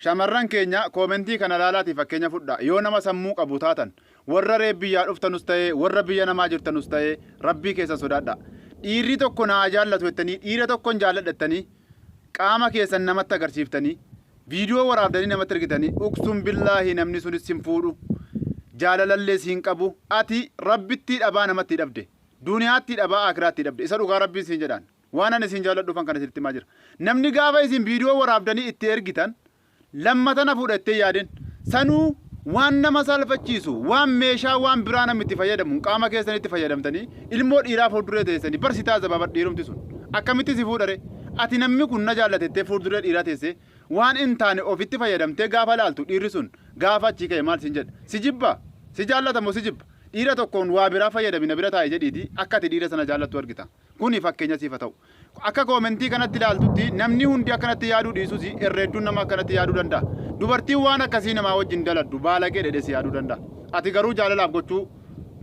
shamarran keenya koomentii kana laalaati fakkeenya fudha yoo nama sammuu qabu taatan warra reebbiyaa dhuftanus ta'ee warra biyya namaa jirtanus ta'ee rabbii keessa sodaadha. Dhiirri tokko naa jaallatu jettanii dhiira tokkon jaalladhattanii qaama keessan namatti agarsiiftanii viidiyoo waraabdanii namatti ergitanii uqsuun billaahi namni sunis sin fuudhu jaalalallee siin qabu ati rabbitti dhabaa namatti dhabde duniyaatti dhabaa akiraatti dhabde isa dhugaa rabbiin siin jedhaan waan ani siin jaalladhuufan kana sirriitti maa jira namni gaafa isin viidiyoo waraabdanii itti ergitan lammatana fudhattee yaadin sanuu waan nama salphachiisu waan meeshaa waan biraa namni itti fayyadamu qaama keessanitti fayyadamtanii ilmoo dhiiraa fuulduree teessanii barsiisaa zababa dhiirumti sun akkamitti si fuudhare ati namni kun na jaallatettee fuulduree dhiiraa teessee waan hin taane ofitti fayyadamtee gaafa laaltu dhiirri sun gaafa achii ka'e maal siin jedha si jibba si jaallatamoo si jibba dhiira tokkoon waa biraa fayyadamina bira taa'e jedhiiti akka ati dhiira sana jaallattu argita kuni fakkeenya siifa ta'u akka koomentii kanatti ilaaltutti namni hundi akkanatti yaaduu dhiisuus herreedduun nama akkanatti yaaduu danda'a dubartiin waan akkasii namaa wajjin daladdu baalaqee dhedhees yaaduu danda'a ati garuu jaalalaaf gochuu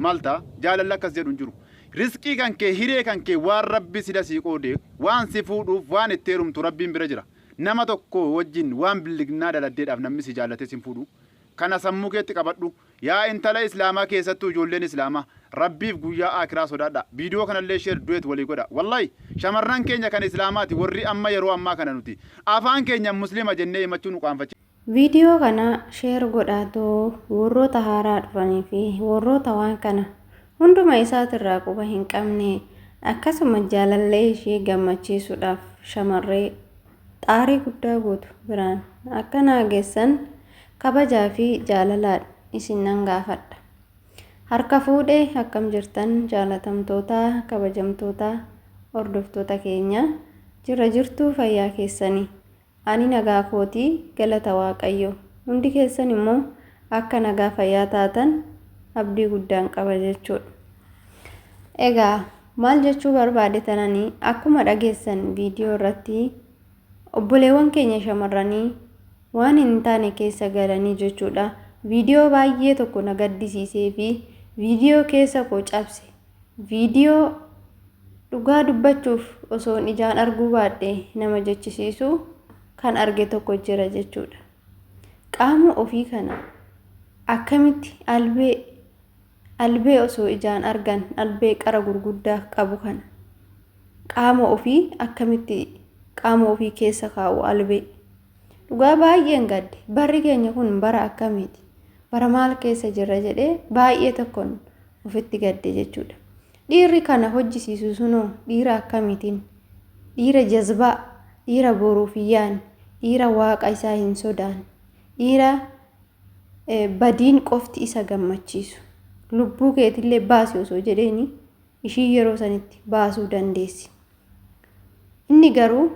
malta jaalalli akkas jedhu hin jiru riskii kan kee hiree kan kee waan rabbi sida sii qoode waan si fuudhuuf waan itti heerumtu rabbiin bira jira nama tokko wajjin waan billignaa daladdeedhaaf namni si jaallatee sin fuudhu kana sammuu keetti qabadhu yaa intala islaamaa keessattuu ijoolleen islaamaa rabbiif guyyaa akiraa sodaadha viidiyoo kanallee sheer du'eet walii godha wallahi shamarran keenya kan islaamaati warri amma yeroo ammaa kana nuti afaan keenya muslima jennee himachuu nu qaanfachi viidiyoo kana sheer godhaatoo warroota haaraa dhufanii fi warroota waan kana hunduma isaatirraa quba hin qabne akkasuma jaalallee ishee gammachiisuudhaaf shamarree xaarii guddaa gootu biraan akka naageessan kabajaa fi jaalalaan isin nan gaafadha. Harka fuudhee akkam jirtan jaalatamtoota kabajamtoota hordoftoota keenya jira jirtuu fayyaa keessanii ani nagaa kootii galata waaqayyo hundi keessan immoo akka nagaa fayyaa taatan abdii guddaan qaba jechuudha. Egaa maal jechuu barbaade tananii akkuma dhageessan viidiyoo irratti obboleewwan keenya shamarranii waan hin taane keessa galanii jechuudha. Viidiyoo baay'ee tokko na gaddisiisee fi viidiyoo keessa koo cabse. Viidiyoo dhugaa dubbachuuf osoo ijaan arguu baadhee nama jechisiisu kan arge tokko jira jechuudha. Qaama ofii kana akkamitti albee osoo ijaan argan albee qara gurguddaa qabu kana qaama ofii akkamitti qaama ofii keessa kaa'u albee dhugaa baay'een gadde barri keenya kun bara akkamiiti bara maal keessa jirra jedhee baay'ee tokkoon ofitti gadde jechuudha. Dhiirri kana hojjisiisu sunoo dhiira akkamiitiin dhiira jazbaa dhiira boruufiyyaan dhiira waaqa isaa hin sodaan dhiira badiin qofti isa gammachiisu lubbuu keetillee baasi osoo jedheeni ishii yeroo sanitti baasuu dandeessi. Inni garuu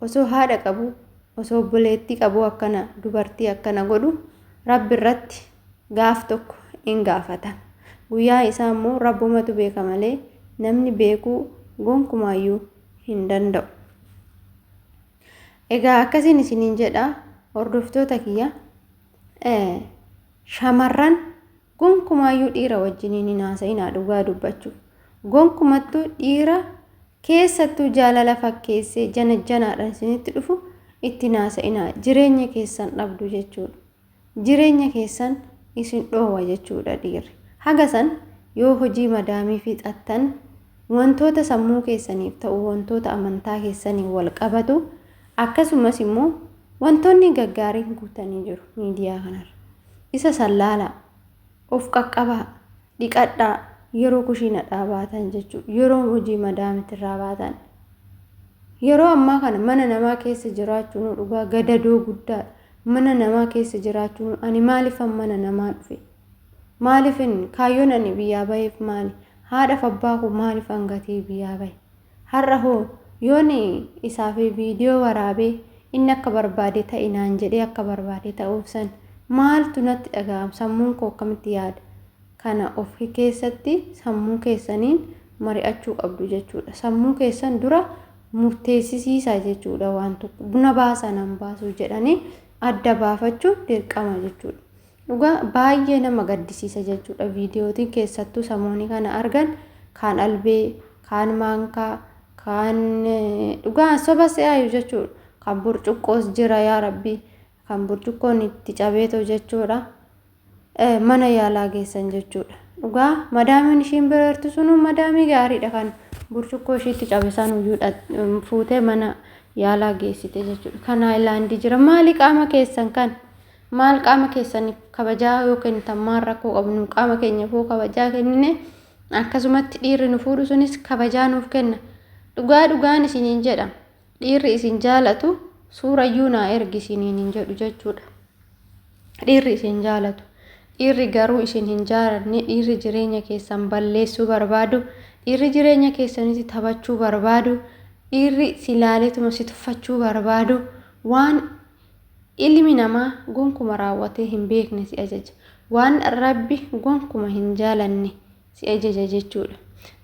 osoo haadha qabu osoo obboleettii qabu akkana dubartii akkana godhu rabbi irratti gaaf tokko hin gaafata. Guyyaa isaa immoo rabbumatu beeka malee namni beekuu gonkumaayyuu hin danda'u. Egaa akkasiin isiniin jedha hordoftoota kiyya shamarran gonkumaayyuu dhiira wajjiniin hin haasa'inaa dhugaa dubbachuuf. Gonkumattuu dhiira keessattuu jaalala fakkeessee janaadhaan isinitti dhufu itti haasa'inaa jireenya keessan dhabdu jechuudha. Jireenya keessan isin dhoowwa jechuudha dhiirri. Hagasan yoo hojii madaamii fixattan wantoota sammuu keessaniif ta'u wantoota amantaa keessanii wal qabatu akkasumas immoo wantoonni gaggaariin guutanii jiru miidiyaa kanarra. Isa sallaalaa of qaqqabaa dhiqadhaa yeroo kushiina dhaabaatan jechuudha. Yeroo hojii madaamitirraa baatan yeroo ammaa kana mana namaa keessa jiraachuun dhugaa gadadoo guddaa mana namaa keessa jiraachuun ani maaliifan mana namaa dhufe maaliifin kaayyoon ani biyyaa baheef maali haadhaaf abbaa koo maaliifan gatee biyyaa bahe har'a hoo yoon isaaf viidiyoo waraabee inni akka barbaade ta'e naan jedhee akka barbaade ta'uuf san maaltu natti dhaga'ama sammuun koo akkamitti yaada kana of keessatti sammuu keessaniin mari'achuu qabdu jechuudha. Sammuu keessan dura murteessisiisaa jechuudha waan tokko buna baasaa nan baasuu jedhanii adda baafachuu dirqama jechuudha. Dhugaa baay'ee nama gaddisiisa jechuudha. Viidiyootiin keessattuu samoonni kana argan kaan albee kaan maankaa kaan dhugaa soba se'aayu jechuudha. Kan burcuqqoos jira yaa rabbi kan burcuqqoon itti cabeetoo jechuudha mana yaalaa geessan jechuudha. Dhugaa madaamiin ishiin bireertu sunu madaamii gaariidha kan burcuqqoo ishiitti cabe sanuyyuudha fuutee mana yaalaa geessite jechuudha. Kan haayilaandii jira maali qaama keessan kan maal qaama keessan kabajaa yookiin tammaan rakkoo qabnu qaama keenyaafuu kabajaa kennine akkasumatti dhiirri nu fuudhu sunis kabajaa nuuf kenna. Dhugaan isiniin jedha dhiirri isin jaalatu suurayyuu naa ergi isiniin hin jedhu jechuudha. Dhiirri isin jaalatu dhiirri garuu isin hin jaalanne dhiirri jireenya keessan balleessuu barbaadu dhiirri jireenya keessanitti taphachuu barbaadu dhiirri silaaleetuma si tuffachuu barbaadu waan ilmi namaa gonkuma raawwatee hin beekne si ajaja waan rabbi gonkuma hin jaalanne si ajaja jechuudha.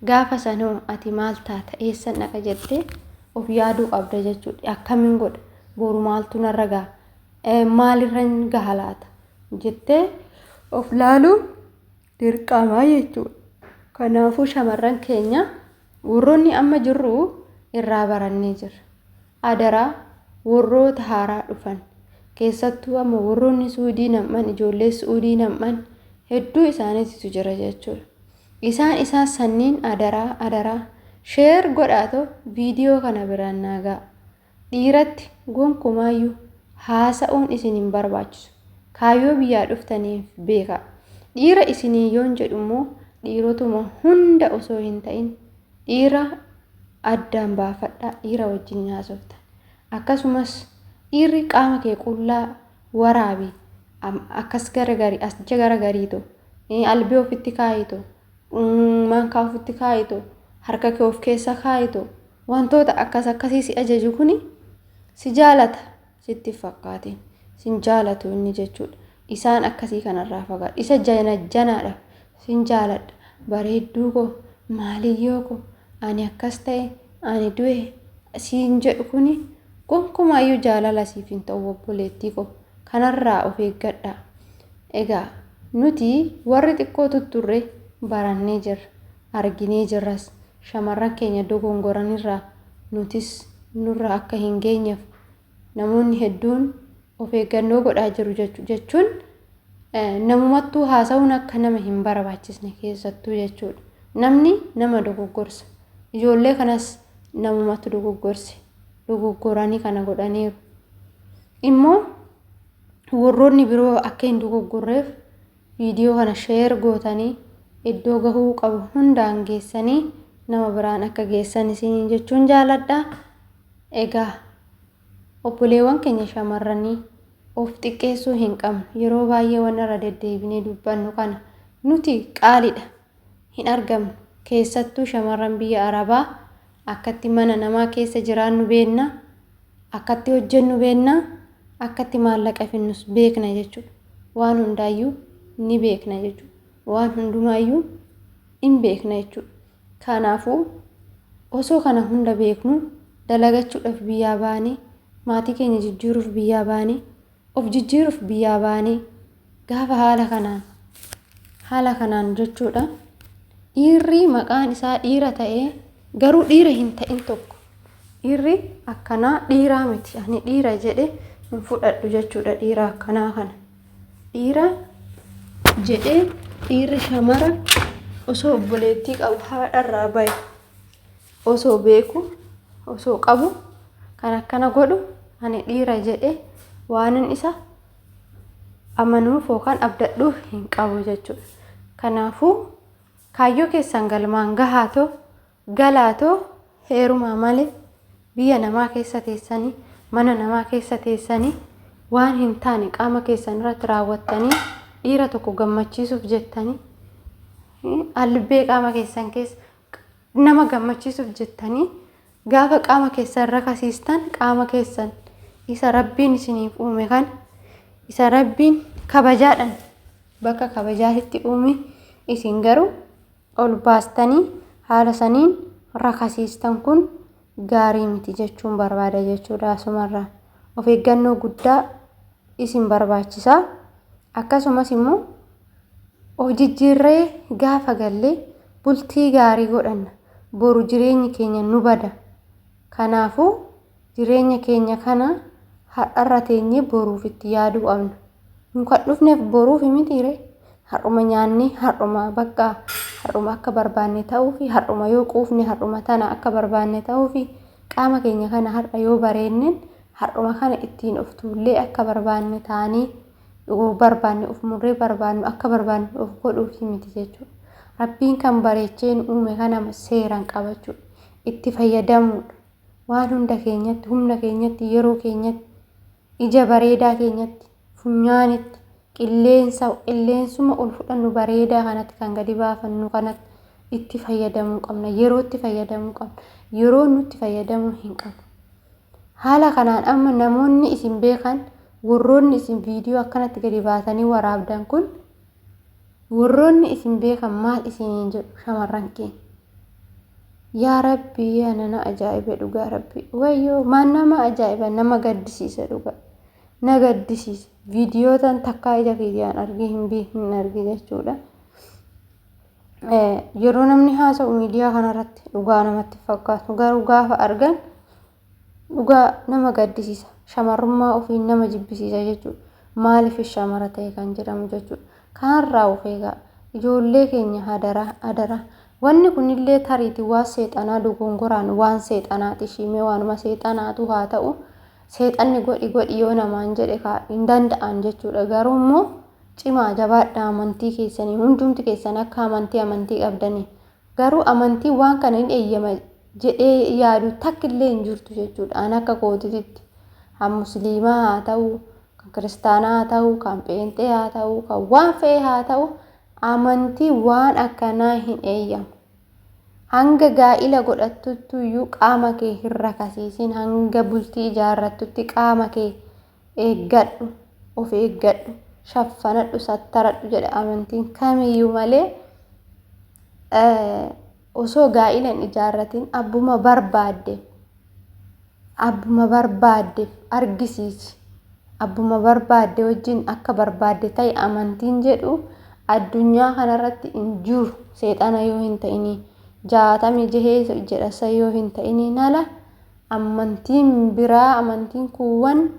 Gaafa sanoo ati maal taata eessan dhaqa jettee of yaaduu qabda jechuudha. Akkamiin godha boru maaltu narra gaha maalirran gaha laata jettee of laaluu dirqamaa jechuudha. Kanaafuu shamarran keenya warroonni amma jirru irraa barannee jirra. Adaraa warroota haaraa dhufan keessattuu amma warroonni Suudii nam'an ijoollee Suudii nam'an hedduu isaaniitu jira jechuudha. Isaan sanniin adaraa sheer godhaatoo viidiyoo kana biraan naagaa. Dhiiratti gonkumaayyuu haasa'uun isin hin barbaachisu. Kaayyoo biyyaa dhuftaniif beekaa. Dhiira isinii yoon jedhu immoo dhiirotuma hunda osoo hin ta'in dhiira addaan baafadhaa dhiira wajjin haasoftan. Akkasumas dhiirri qaama kee qullaa waraabi akkas garagariito albee ofitti kaayito maankaa ofitti kaayito harka kee of keessa kaayito wantoota akkasii si ajaju kuni si jaalata sitti fakkaatiin sin jaalatu inni jechuudha. Isaan akkasii kanarraa fagaadhu. Isa janaadha sin jaaladha bareedduu koo maaliyyoo koo ani akkas ta'e ani du'e siin jedhu kuni gonkumaayyuu jaalala siif hin ta'u obboleettii koo kanarraa of eeggadhaa. Egaa nuti warri xiqqoo tutturre barannee jirra arginee jirras shamarran keenya dogongoranirraa nutis nurra akka hin geenyeef namoonni hedduun of eeggannoo godhaa jiru jechuun namumattuu haasa'uun akka nama hin barbaachisne keessattuu jechuudha. Namni nama dogoggorsa. Ijoollee kanas namumatti dogoggoranii kana godhaniiru. Immoo warroonni biroo akka hin dogoggorreef viidiyoo kana sheer gootanii iddoo gahuu qabu hundaan geessanii nama biraan akka geessan isin jechuun jaaladha. Egaa obboleewwan keenya shamarranii of xiqqeessuu hin qabnu. Yeroo baay'ee waan irra deddeebinee dubbannu kana nuti qaaliidha hin argamnu. Keessattuu shamarran biyya Arabaa akkatti mana namaa keessa jiraannu beenna, akkatti hojjennu beenna, akkatti maallaqa finnus beekna jechuudha. Waan hundaayyuu ni beekna jechuudha. Waan hundumaayyuu hin beekna jechuudha. Kanaafuu osoo kana hunda beeknu dalagachuudhaaf biyyaa baanee maatii keenya jijjiiruuf biyyaa baanee of jijjiiruuf biyyaa baanee gaafa haala kanaan jechuudha. Dhiirri maqaan isaa dhiira ta'ee garuu dhiira hin ta'in tokko dhiirri akkanaa dhiiraa miti ani dhiira jedhe hin fudhadhu jechuudha. Dhiira akkanaa kana dhiira jedhee dhiirri shamara osoo obboleettii qabu haadharraa bahe osoo beeku osoo qabu kan akkana godhu ani dhiira jedhe waanin isa amanuuf yookaan abdadhuuf hin qabu jechuudha. Kanaafuu kaayyoo keessan galmaan gahaatoo galaatoo heerumaa malee biyya namaa keessa teessanii mana namaa keessa teessanii waan hin taane qaama keessan irratti raawwattanii dhiira tokko gammachiisuuf jettanii albee qaama keessan keessa nama gammachiisuuf jettanii gaafa qaama keessan rakasiistan qaama keessan isa rabbiin isiniif uume kan isa rabbiin kabajaadhaan bakka kabajaatti uume isin garuu ol baastanii haala saniin rakasiistan kun gaarii miti jechuun barbaada jechuudha. Asumarraa of eeggannoo guddaa isin barbaachisaa. Akkasumas immoo of jijjiirree gaafa gallee bultii gaarii godhanna. Boru jireenyi keenya nu bada. Kanaafuu jireenya keenya kana har'arra teenyee boruuf itti yaaduu qabna. Muka dhufneef boruuf mitiire har'uma nyaanni har'uma bakka har'uma akka barbaanne ta'uu fi har'uma yoo quufne har'uma tana akka barbaanne ta'uu fi qaama keenya kana har'a yoo bareenneen har'uma kana ittiin of tuullee akka barbaanne taanii barbaanne of murree barbaannu akka barbaanne of godhuuf miti jechuudha. Rabbiin kan bareecheen uume kana seeraan qabachuudha. Itti fayyadamuudha. Waan hunda keenyatti, humna keenyatti, yeroo keenyatti, ija bareedaa keenyatti, funyaanitti, qilleensuma ol fudhannu bareedaa kanatti kan gadi baafannu kanatti itti fayyadamuu qabna. Yeroo itti fayyadamuu qabna. Yeroo nutti fayyadamuu hin qabnu. Haala kanaan amma namoonni isin beekan warroonni isin viidiyoo akkanatti gadi baatanii waraabdan kun warroonni isin beekan maal isiniin jedhu shamarran keenya. Yaa Rabbi yaa nana ajaa'iba dhugaa Rabbi. Wayyoo maan nama ajaa'iba nama gaddisiisa dhugaa. Na gaddisiisa. Viidiyootan takkaa ija kiyyaan argee hin arge jechuudha. Yeroo namni haasa'u miidiyaa kanarratti dhugaa namatti fakkaatu garuu gaafa argan dhugaa nama gaddisiisa. Shamarrummaa ofii nama jibbisiisa jechuudha. Maaliif shamara ta'e kan jedhamu jechuudha. Kanarraa of eegaa ijoollee keenya hadara. Wanni kunillee tariiti waan seexanaa dogongoraan waan seexanaati shimee waanuma seexanaatu haa ta'u seexanni godhi yoo namaan jedhe hin danda'an jechuudha. Garuu immoo cimaa jabaadhaa amantii keessanii hundumti keessan akka amantii qabdanii garuu amantii waan kana hin eeyyama jedhee yaadu takkillee hin jirtu jechuudha. An akka kootitti kan musliimaa haa ta'u kan kiristaanaa haa ta'u kan pheenxee haa ta'u kan waan fe'ee haa ta'u amantii waan akkanaa hin eeyyamu. Hanga gaa'ila godhattutti iyyuu qaama kee hin rakasiisin hanga bultii ijaarrattutti qaama kee eeggadhu of eeggadhu shaffanadhu sattaradhu jedhe amantiin kamiyyuu malee osoo gaa'ila hin ijaarratin abbuma barbaaddeef argisiisi. Abbuma barbaadde wajjin akka barbaadde ta'e amantiin jedhu addunyaa kanarratti hin jiru seexana yoo hin ta'ini 66 jedhasa yoo hin ta'ini nala amantiin biraa amantiin kuuwwan